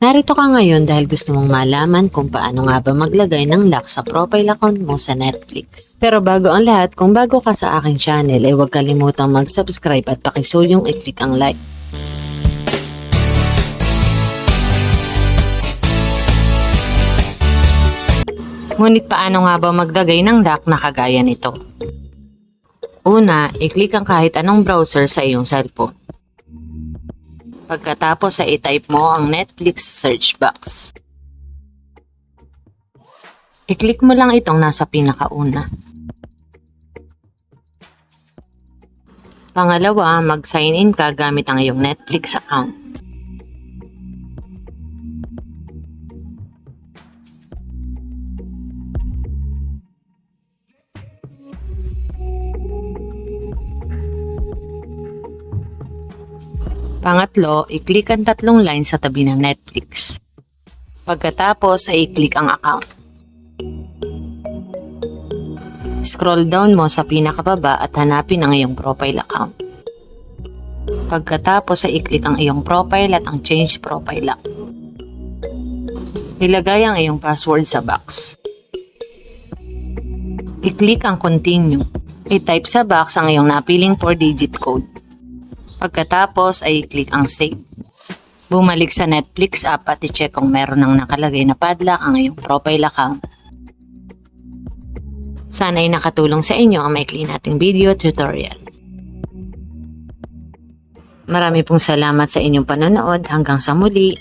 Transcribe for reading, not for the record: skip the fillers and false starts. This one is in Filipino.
Narito ka ngayon dahil gusto mong malaman kung paano nga ba maglagay ng lock sa profile account mo sa Netflix. Pero bago ang lahat, kung bago ka sa aking channel ay huwag kalimutang mag-subscribe at pakisulyong i-click ang like. Ngunit paano nga ba maglagay ng lock na kagaya nito? Una, i-click ang kahit anong browser sa iyong cellphone. Pagkatapos ay i-type mo ang Netflix search box. I-click mo lang itong nasa pinakauna. Pangalawa, mag-sign in ka gamit ang iyong Netflix account. Pangatlo, i-click ang tatlong line sa tabi ng Netflix. Pagkatapos ay i-click ang account. Scroll down mo sa pinakababa at hanapin ang iyong profile account. Pagkatapos ay i-click ang iyong profile at ang change profile lock. Ilagay ang iyong password sa box. I-click ang continue. I-type sa box ang iyong napiling 4-digit code. Pagkatapos ay i-click ang save. Bumalik sa Netflix app at i-check kung meron ng nakalagay na padlock ang iyong profile account. Sana ay nakatulong sa inyo ang maikli nating video tutorial. Marami pong salamat sa inyong panonood. Hanggang sa muli.